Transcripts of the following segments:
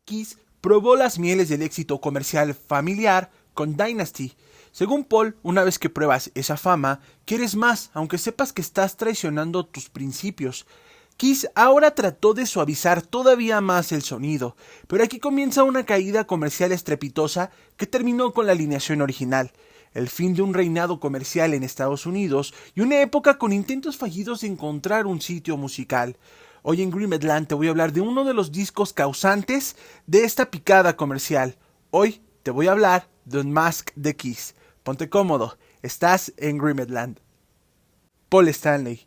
Kiss probó las mieles del éxito comercial familiar con Dynasty. Según Paul, una vez que pruebas esa fama, quieres más, aunque sepas que estás traicionando tus principios. Kiss ahora trató de suavizar todavía más el sonido, pero aquí comienza una caída comercial estrepitosa que terminó con la alineación original, el fin de un reinado comercial en Estados Unidos y una época con intentos fallidos de encontrar un sitio musical. Hoy en Grimedland te voy a hablar de uno de los discos causantes de esta picada comercial. Hoy te voy a hablar de Unmasked de Kiss. Ponte cómodo, estás en Grimedland. Paul Stanley.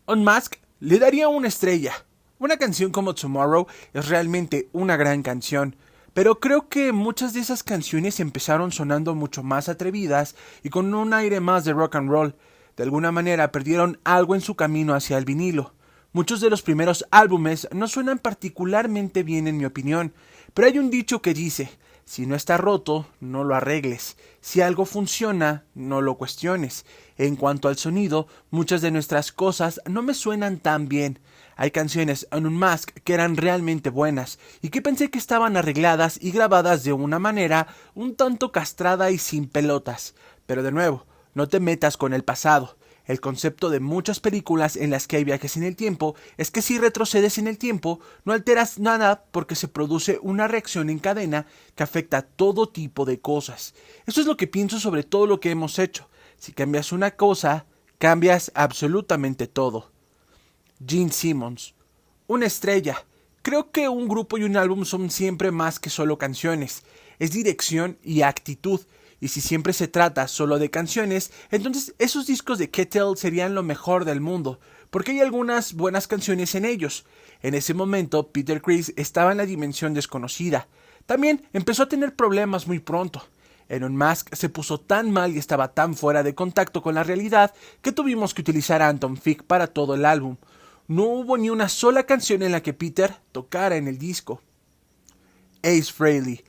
Unmasked le daría una estrella. Una canción como Tomorrow es realmente una gran canción, pero creo que muchas de esas canciones empezaron sonando mucho más atrevidas y con un aire más de rock and roll. De alguna manera perdieron algo en su camino hacia el vinilo. Muchos de los primeros álbumes no suenan particularmente bien en mi opinión, pero hay un dicho que dice: si no está roto, no lo arregles. Si algo funciona, no lo cuestiones. En cuanto al sonido, muchas de nuestras cosas no me suenan tan bien. Hay canciones en Unmasked que eran realmente buenas y que pensé que estaban arregladas y grabadas de una manera un tanto castrada y sin pelotas. Pero de nuevo, no te metas con el pasado. El concepto de muchas películas en las que hay viajes en el tiempo es que si retrocedes en el tiempo no alteras nada porque se produce una reacción en cadena que afecta a todo tipo de cosas. Eso es lo que pienso sobre todo lo que hemos hecho. Si cambias una cosa, cambias absolutamente todo. Gene Simmons. Una estrella. Creo que un grupo y un álbum son siempre más que solo canciones. Es dirección y actitud. Y si siempre se trata solo de canciones, entonces esos discos de Kettle serían lo mejor del mundo, porque hay algunas buenas canciones en ellos. En ese momento, Peter Criss estaba en la dimensión desconocida. También empezó a tener problemas muy pronto. En Unmasked se puso tan mal y estaba tan fuera de contacto con la realidad que tuvimos que utilizar a Anton Fig para todo el álbum. No hubo ni una sola canción en la que Peter tocara en el disco. Ace Frehley.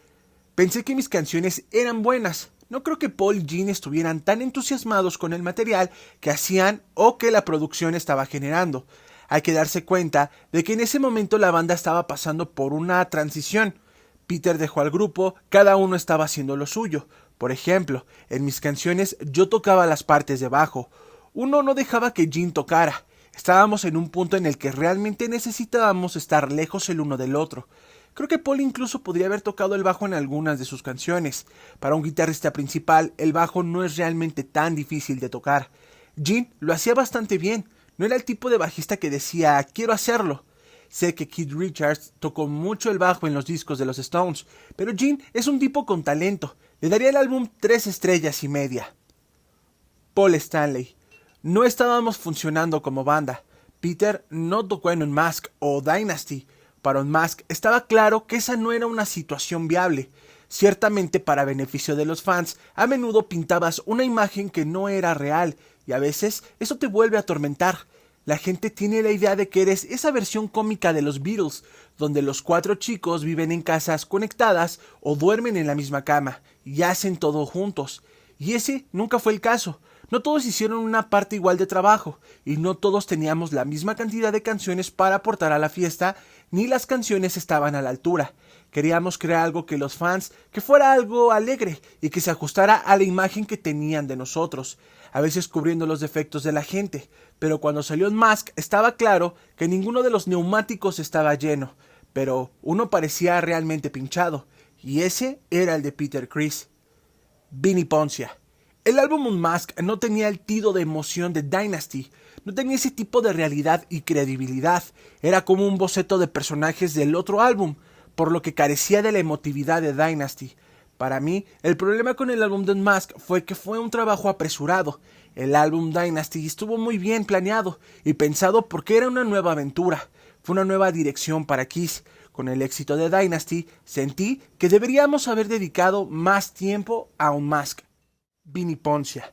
Pensé que mis canciones eran buenas. No creo que Paul y Gene estuvieran tan entusiasmados con el material que hacían o que la producción estaba generando. Hay que darse cuenta de que en ese momento la banda estaba pasando por una transición. Peter dejó al grupo, cada uno estaba haciendo lo suyo. Por ejemplo, en mis canciones yo tocaba las partes de bajo. Uno no dejaba que Gene tocara. Estábamos en un punto en el que realmente necesitábamos estar lejos el uno del otro. Creo que Paul incluso podría haber tocado el bajo en algunas de sus canciones. Para un guitarrista principal, el bajo no es realmente tan difícil de tocar. Gene lo hacía bastante bien. No era el tipo de bajista que decía quiero hacerlo. Sé que Keith Richards tocó mucho el bajo en los discos de los Stones, pero Gene es un tipo con talento. Le daría al álbum 3,5 estrellas. Paul Stanley. No estábamos funcionando como banda. Peter no tocó en Unmasked o Dynasty. Para Unmasked estaba claro que esa no era una situación viable. Ciertamente, para beneficio de los fans, a menudo pintabas una imagen que no era real, y a veces eso te vuelve a atormentar. La gente tiene la idea de que eres esa versión cómica de los Beatles, donde los 4 chicos viven en casas conectadas o duermen en la misma cama, y hacen todo juntos. Y ese nunca fue el caso. No todos hicieron una parte igual de trabajo, y no todos teníamos la misma cantidad de canciones para aportar a la fiesta, ni las canciones estaban a la altura. Queríamos crear algo que los fans, que fuera algo alegre, y que se ajustara a la imagen que tenían de nosotros, a veces cubriendo los defectos de la gente, pero cuando salió Unmasked estaba claro que ninguno de los neumáticos estaba lleno, pero uno parecía realmente pinchado, y ese era el de Peter Criss. Vinnie Poncia. El álbum Unmasked no tenía el tiro de emoción de Dynasty, no tenía ese tipo de realidad y credibilidad, era como un boceto de personajes del otro álbum, por lo que carecía de la emotividad de Dynasty. Para mí, el problema con el álbum de Unmasked fue que fue un trabajo apresurado. El álbum Dynasty estuvo muy bien planeado y pensado porque era una nueva aventura, fue una nueva dirección para Kiss. Con el éxito de Dynasty, sentí que deberíamos haber dedicado más tiempo a Unmasked. Vinnie Poncia.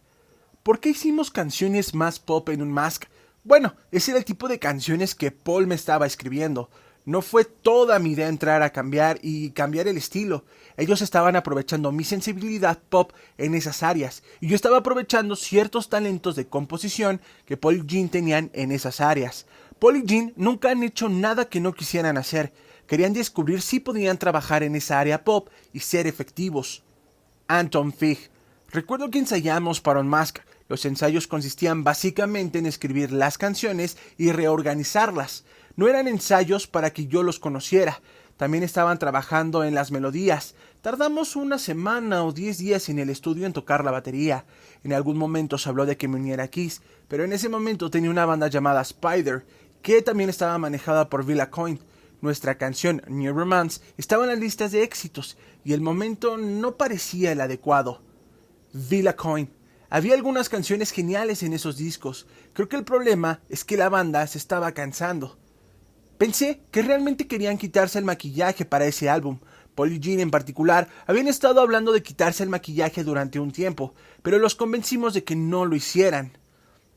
¿Por qué hicimos canciones más pop en Unmasked? Bueno, ese era el tipo de canciones que Paul me estaba escribiendo. No fue toda mi idea entrar a cambiar el estilo. Ellos estaban aprovechando mi sensibilidad pop en esas áreas, y yo estaba aprovechando ciertos talentos de composición que Paul y Gene tenían en esas áreas. Paul y Gene nunca han hecho nada que no quisieran hacer. Querían descubrir si podían trabajar en esa área pop y ser efectivos. Anton Fig. Recuerdo que ensayamos para Unmasked. Los ensayos consistían básicamente en escribir las canciones y reorganizarlas. No eran ensayos para que yo los conociera. También estaban trabajando en las melodías. Tardamos una semana o 10 días en el estudio en tocar la batería. En algún momento se habló de que me uniera a Kiss, pero en ese momento tenía una banda llamada Spider, que también estaba manejada por Vila Coin. Nuestra canción New Romance estaba en las listas de éxitos y el momento no parecía el adecuado. Vila Coin. Había algunas canciones geniales en esos discos. Creo que el problema es que la banda se estaba cansando. Pensé que realmente querían quitarse el maquillaje para ese álbum. Paul y Gene en particular habían estado hablando de quitarse el maquillaje durante un tiempo, pero los convencimos de que no lo hicieran.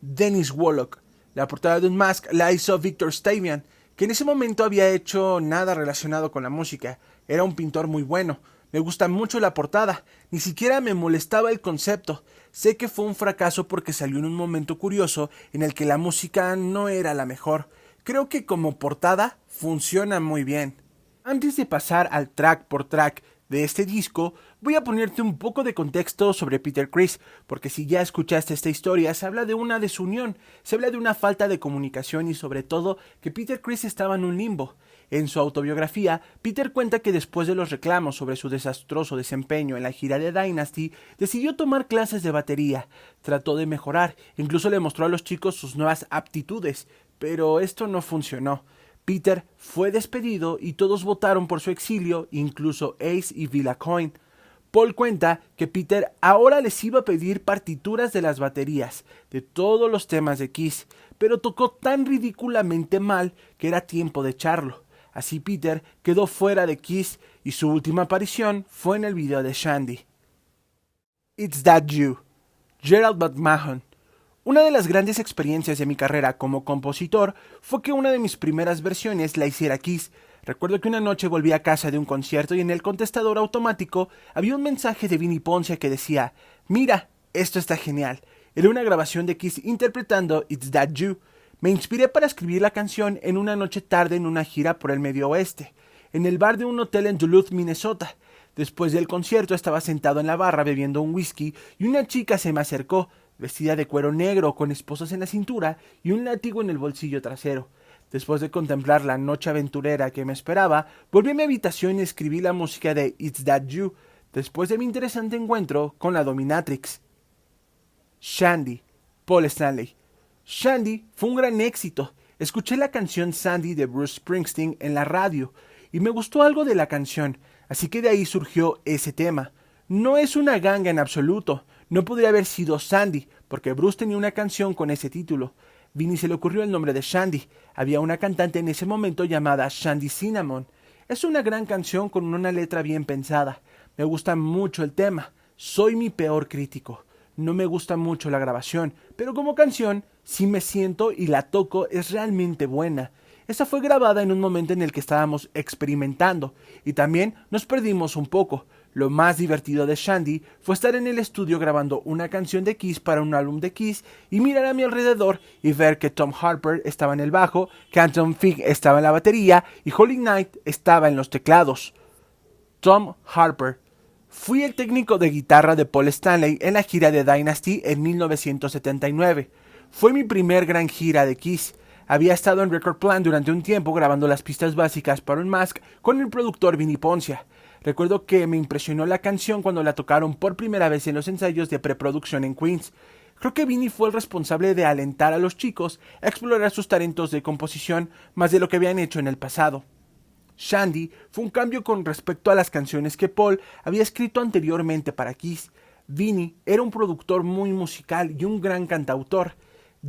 Dennis Wollock. La portada de Unmasked la hizo Victor Stavian, que en ese momento había hecho nada relacionado con la música. Era un pintor muy bueno. Me gusta mucho la portada. Ni siquiera me molestaba el concepto. Sé que fue un fracaso porque salió en un momento curioso en el que la música no era la mejor. Creo que como portada funciona muy bien. Antes de pasar al track por track de este disco, voy a ponerte un poco de contexto sobre Peter Criss, porque si ya escuchaste esta historia, se habla de una desunión, se habla de una falta de comunicación y sobre todo que Peter Criss estaba en un limbo. En su autobiografía, Peter cuenta que después de los reclamos sobre su desastroso desempeño en la gira de Dynasty, decidió tomar clases de batería. Trató de mejorar, incluso le mostró a los chicos sus nuevas aptitudes, pero esto no funcionó. Peter fue despedido y todos votaron por su exilio, incluso Ace y Vila Coin. Paul cuenta que Peter ahora les iba a pedir partituras de las baterías, de todos los temas de Kiss, pero tocó tan ridículamente mal que era tiempo de echarlo. Así Peter quedó fuera de Kiss y su última aparición fue en el video de Shandy. It's That You. Gerald McMahon. Una de las grandes experiencias de mi carrera como compositor fue que una de mis primeras versiones la hiciera Kiss. Recuerdo que una noche volví a casa de un concierto y en el contestador automático había un mensaje de Vinnie Poncia que decía: "Mira, esto está genial". Era una grabación de Kiss interpretando It's That You. Me inspiré para escribir la canción en una noche tarde en una gira por el Medio Oeste, en el bar de un hotel en Duluth, Minnesota. Después del concierto estaba sentado en la barra bebiendo un whisky y una chica se me acercó, vestida de cuero negro con esposas en la cintura y un látigo en el bolsillo trasero. Después de contemplar la noche aventurera que me esperaba, volví a mi habitación y escribí la música de It's That You, después de mi interesante encuentro con la dominatrix. Shandy, Paul Stanley. Shandy fue un gran éxito. Escuché la canción Sandy de Bruce Springsteen en la radio y me gustó algo de la canción, así que de ahí surgió ese tema. No es una ganga en absoluto, no podría haber sido Sandy, porque Bruce tenía una canción con ese título. Vinnie se le ocurrió el nombre de Shandy. Había una cantante en ese momento llamada Shandy Cinnamon. Es una gran canción con una letra bien pensada. Me gusta mucho el tema. Soy mi peor crítico. No me gusta mucho la grabación, pero como canción, si me siento y la toco, es realmente buena. Esa fue grabada en un momento en el que estábamos experimentando y también nos perdimos un poco. Lo más divertido de Shandy fue estar en el estudio grabando una canción de Kiss para un álbum de Kiss y mirar a mi alrededor y ver que Tom Harper estaba en el bajo, que Anton Fig estaba en la batería y Holly Knight estaba en los teclados. Tom Harper. Fui el técnico de guitarra de Paul Stanley en la gira de Dynasty en 1979. Fue mi primer gran gira de Kiss. Había estado en Record Plant durante un tiempo grabando las pistas básicas para Unmasked con el productor Vinnie Poncia. Recuerdo que me impresionó la canción cuando la tocaron por primera vez en los ensayos de preproducción en Queens. Creo que Vinnie fue el responsable de alentar a los chicos a explorar sus talentos de composición más de lo que habían hecho en el pasado. Shandy fue un cambio con respecto a las canciones que Paul había escrito anteriormente para Kiss. Vinnie era un productor muy musical y un gran cantautor.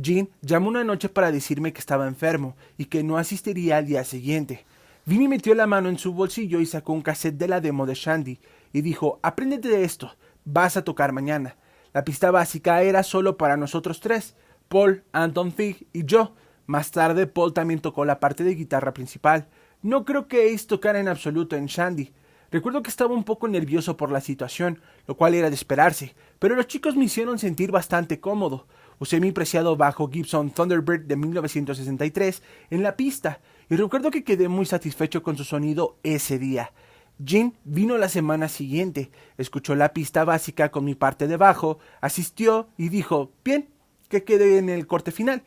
Gene llamó una noche para decirme que estaba enfermo y que no asistiría al día siguiente. Vinnie metió la mano en su bolsillo y sacó un cassette de la demo de Shandy y dijo: "Apréndete de esto, vas a tocar mañana". La pista básica era solo para nosotros tres, Paul, Anton Fig y yo. Más tarde Paul también tocó la parte de guitarra principal. No creo que Ace tocara en absoluto en Shandy. Recuerdo que estaba un poco nervioso por la situación, lo cual era de esperarse, pero los chicos me hicieron sentir bastante cómodo. usé mi preciado bajo Gibson Thunderbird de 1963 en la pista y recuerdo que quedé muy satisfecho con su sonido ese día. Jean vino la semana siguiente, escuchó la pista básica con mi parte de bajo, asistió y dijo, bien, que quede en el corte final.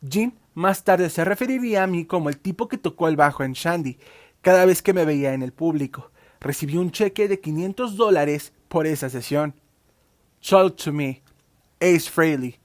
Jean más tarde se referiría a mí como el tipo que tocó el bajo en Shandy, cada vez que me veía en el público. Recibí un cheque de $500 por esa sesión. Talk to Me, Ace Frehley.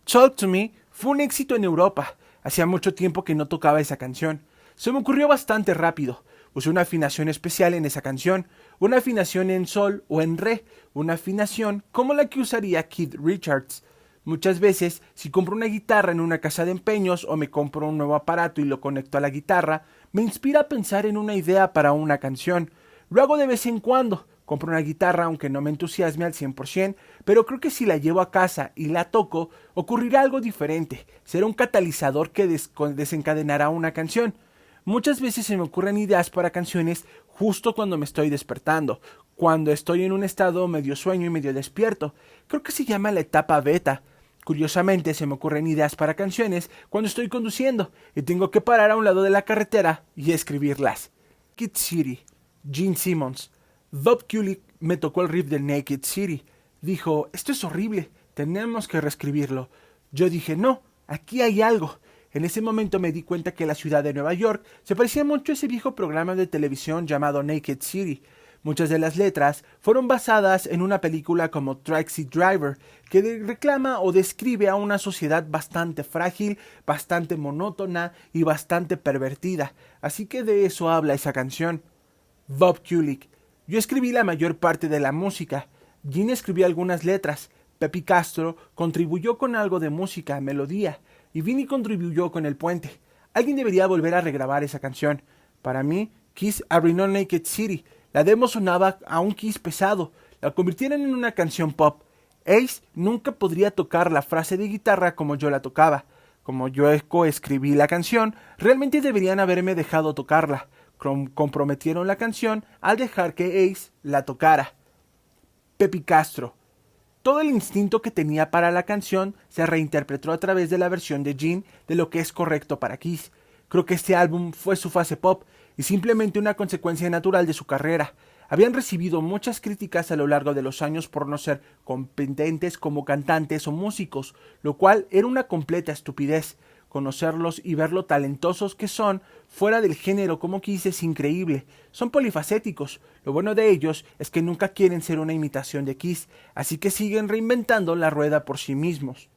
Talk to Me fue un éxito en Europa. Hacía mucho tiempo que no tocaba esa canción. Se me ocurrió bastante rápido. Usé una afinación especial en esa canción, una afinación en sol o en re, una afinación como la que usaría Keith Richards. Muchas veces, si compro una guitarra en una casa de empeños o me compro un nuevo aparato y lo conecto a la guitarra, me inspira a pensar en una idea para una canción. Lo hago de vez en cuando. Compro una guitarra aunque no me entusiasme al 100%, pero creo que si la llevo a casa y la toco, ocurrirá algo diferente. Será un catalizador que desencadenará una canción. Muchas veces se me ocurren ideas para canciones justo cuando me estoy despertando, cuando estoy en un estado medio sueño y medio despierto. Creo que se llama la etapa beta. Curiosamente se me ocurren ideas para canciones cuando estoy conduciendo y tengo que parar a un lado de la carretera y escribirlas. Naked City, Gene Simmons. Bob Kulick me tocó el riff de Naked City. Dijo, esto es horrible, tenemos que reescribirlo. Yo dije, no, aquí hay algo. En ese momento me di cuenta que la ciudad de Nueva York se parecía mucho a ese viejo programa de televisión llamado Naked City. Muchas de las letras fueron basadas en una película como Taxi Driver, que reclama o describe a una sociedad bastante frágil, bastante monótona y bastante pervertida. Así que de eso habla esa canción. Bob Kulick. Yo escribí la mayor parte de la música. Gene escribió algunas letras. Pepe Castro contribuyó con algo de música, melodía, y Vinny contribuyó con el puente. Alguien debería volver a regrabar esa canción. Para mí, Kiss arruinó Naked City. La demo sonaba a un Kiss pesado. La convirtieron en una canción pop. Ace nunca podría tocar la frase de guitarra como yo la tocaba. Como yo coescribí la canción, realmente deberían haberme dejado tocarla. Comprometieron la canción al dejar que Ace la tocara. Pepe Castro. Todo el instinto que tenía para la canción se reinterpretó a través de la versión de Gene de lo que es correcto para Kiss. Creo que este álbum fue su fase pop y simplemente una consecuencia natural de su carrera. Habían recibido muchas críticas a lo largo de los años por no ser competentes como cantantes o músicos, lo cual era una completa estupidez. Conocerlos y ver lo talentosos que son fuera del género como Kiss es increíble. Son polifacéticos. Lo bueno de ellos es que nunca quieren ser una imitación de Kiss, así que siguen reinventando la rueda por sí mismos.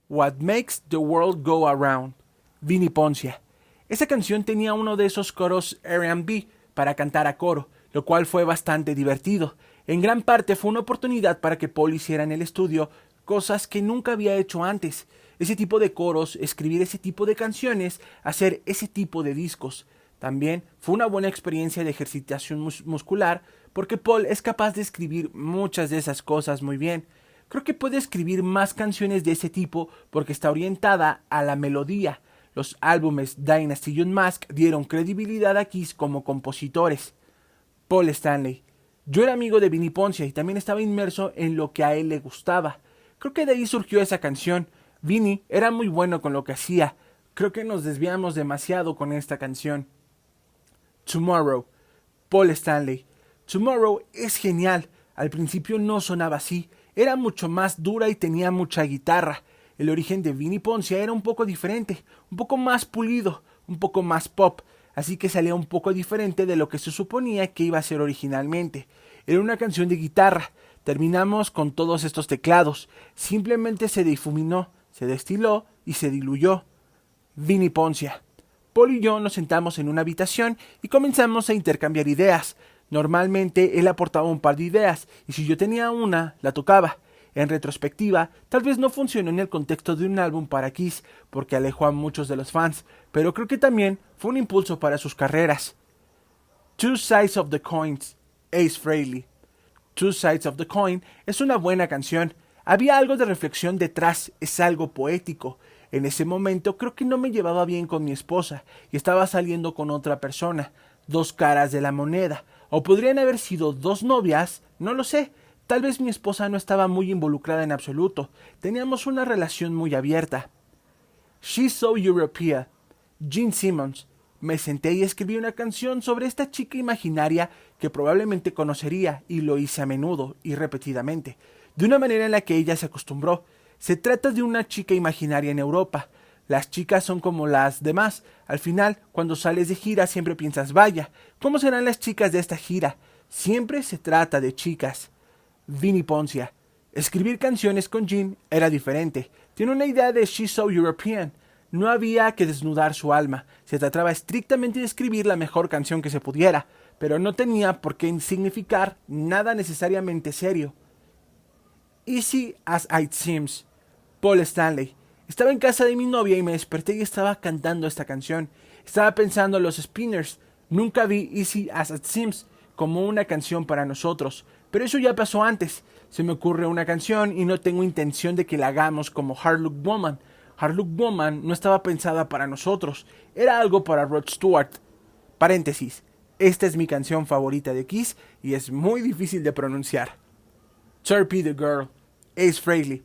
What Makes the World Go Around, Vinny Poncia. Esa canción tenía uno de esos coros R&B para cantar a coro, lo cual fue bastante divertido. En gran parte fue una oportunidad para que Paul hiciera en el estudio cosas que nunca había hecho antes. Ese tipo de coros, escribir ese tipo de canciones, hacer ese tipo de discos. También fue una buena experiencia de ejercitación muscular porque Paul es capaz de escribir muchas de esas cosas muy bien. Creo que puede escribir más canciones de ese tipo porque está orientada a la melodía. Los álbumes Dynasty y Unmasked dieron credibilidad a Kiss como compositores. Paul Stanley. Yo era amigo de Vinny Poncia y también estaba inmerso en lo que a él le gustaba. Creo que de ahí surgió esa canción. Vinny era muy bueno con lo que hacía. Creo que nos desviamos demasiado con esta canción. Tomorrow, Paul Stanley. Tomorrow es genial. Al principio no sonaba así. Era mucho más dura y tenía mucha guitarra. El origen de Vinny Poncia era un poco diferente, un poco más pulido, un poco más pop. Así que salía un poco diferente de lo que se suponía que iba a ser originalmente. Era una canción de guitarra. Terminamos con todos estos teclados. Simplemente se difuminó, se destiló y se diluyó. Vinny Poncia. Paul y yo nos sentamos en una habitación y comenzamos a intercambiar ideas. Normalmente él aportaba un par de ideas y si yo tenía una, la tocaba. En retrospectiva, tal vez no funcionó en el contexto de un álbum para Kiss porque alejó a muchos de los fans, pero creo que también fue un impulso para sus carreras. Two Sides of the Coins, Ace Frehley. Two Sides of the Coin es una buena canción. Había algo de reflexión detrás, es algo poético. En ese momento creo que no me llevaba bien con mi esposa y estaba saliendo con otra persona. Dos caras de la moneda. O podrían haber sido dos novias, no lo sé. Tal vez mi esposa no estaba muy involucrada en absoluto. Teníamos una relación muy abierta. She's So European, Gene Simmons. Me senté y escribí una canción sobre esta chica imaginaria que probablemente conocería, y lo hice a menudo y repetidamente, de una manera en la que ella se acostumbró. Se trata de una chica imaginaria en Europa. Las chicas son como las demás. Al final, cuando sales de gira siempre piensas, vaya, ¿cómo serán las chicas de esta gira? Siempre se trata de chicas. Vini Poncia. Escribir canciones con Gene era diferente. Tiene una idea de She's So European. No había que desnudar su alma. Se trataba estrictamente de escribir la mejor canción que se pudiera, pero no tenía por qué significar nada necesariamente serio. Easy as It Seems, Paul Stanley. Estaba en casa de mi novia y me desperté y estaba cantando esta canción. Estaba pensando en los Spinners. Nunca vi Easy as It Seems como una canción para nosotros, pero eso ya pasó antes. Se me ocurre una canción y no tengo intención de que la hagamos como Hard Luck Woman. Hard Luck Woman no estaba pensada para nosotros, era algo para Rod Stewart. Paréntesis, esta es mi canción favorita de Kiss y es muy difícil de pronunciar. Torpedo Girl, Ace Frehley.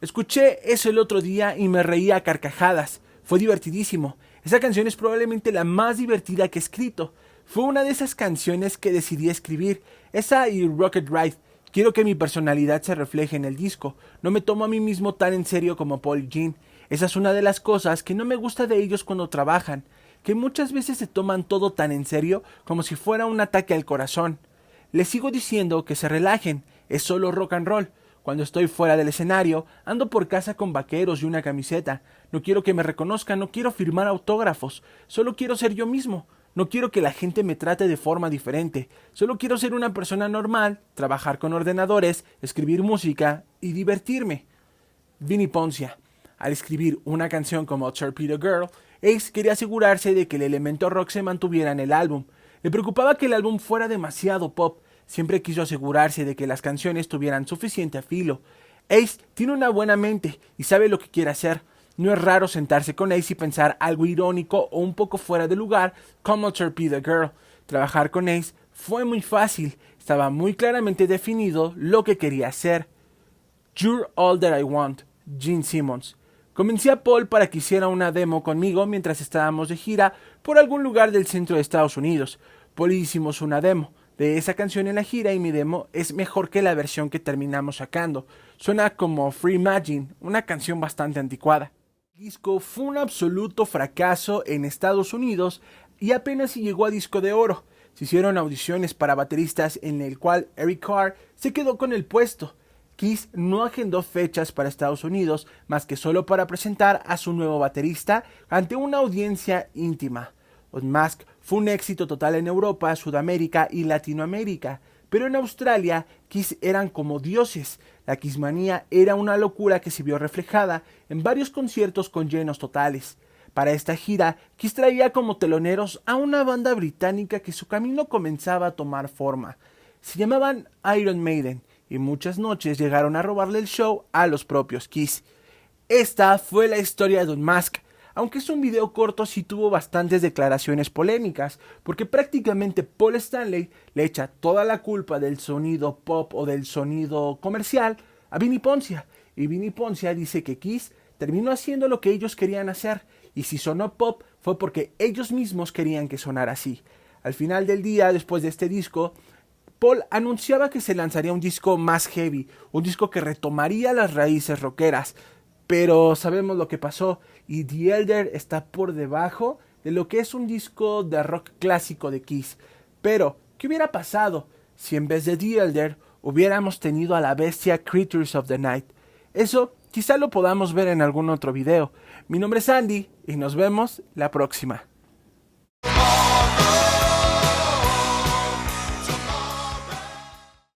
Escuché eso el otro día y me reí a carcajadas. Fue divertidísimo. Esa canción es probablemente la más divertida que he escrito. Fue una de esas canciones que decidí escribir. Esa y Rocket Ride. Quiero que mi personalidad se refleje en el disco. No me tomo a mí mismo tan en serio como Paul y Gene. Esa es una de las cosas que no me gusta de ellos cuando trabajan, que muchas veces se toman todo tan en serio como si fuera un ataque al corazón. Les sigo diciendo que se relajen, es solo rock and roll. Cuando estoy fuera del escenario, ando por casa con vaqueros y una camiseta. No quiero que me reconozcan, no quiero firmar autógrafos, solo quiero ser yo mismo. No quiero que la gente me trate de forma diferente, solo quiero ser una persona normal, trabajar con ordenadores, escribir música y divertirme. Vini Poncia. Al escribir una canción como Torpedo Girl, Ace quería asegurarse de que el elemento rock se mantuviera en el álbum. Le preocupaba que el álbum fuera demasiado pop. Siempre quiso asegurarse de que las canciones tuvieran suficiente filo. Ace tiene una buena mente y sabe lo que quiere hacer. No es raro sentarse con Ace y pensar algo irónico o un poco fuera de lugar como Torpedo Girl. Trabajar con Ace fue muy fácil. Estaba muy claramente definido lo que quería hacer. You're All That I Want, Gene Simmons. Convencí a Paul para que hiciera una demo conmigo mientras estábamos de gira por algún lugar del centro de Estados Unidos. Paul y hicimos una demo de esa canción en la gira y mi demo es mejor que la versión que terminamos sacando. Suena como Free Imagine, una canción bastante anticuada. El disco fue un absoluto fracaso en Estados Unidos y apenas si llegó a disco de oro. Se hicieron audiciones para bateristas en el cual Eric Carr se quedó con el puesto. Kiss no agendó fechas para Estados Unidos más que solo para presentar a su nuevo baterista ante una audiencia íntima. Unmask fue un éxito total en Europa, Sudamérica y Latinoamérica, pero en Australia Kiss eran como dioses. La Kissmanía era una locura que se vio reflejada en varios conciertos con llenos totales. Para esta gira, Kiss traía como teloneros a una banda británica que su camino comenzaba a tomar forma. Se llamaban Iron Maiden y muchas noches llegaron a robarle el show a los propios Kiss. Esta fue la historia de Unmask. Aunque es un video corto, sí tuvo bastantes declaraciones polémicas, porque prácticamente Paul Stanley le echa toda la culpa del sonido pop o del sonido comercial a Vini Poncia, y Vini Poncia dice que Kiss terminó haciendo lo que ellos querían hacer, y si sonó pop fue porque ellos mismos querían que sonara así. Al final del día, después de este disco, Paul anunciaba que se lanzaría un disco más heavy, un disco que retomaría las raíces rockeras, pero sabemos lo que pasó y The Elder está por debajo de lo que es un disco de rock clásico de Kiss. Pero, ¿qué hubiera pasado si en vez de The Elder hubiéramos tenido a la bestia Creatures of the Night? Eso quizá lo podamos ver en algún otro video. Mi nombre es Andy y nos vemos la próxima.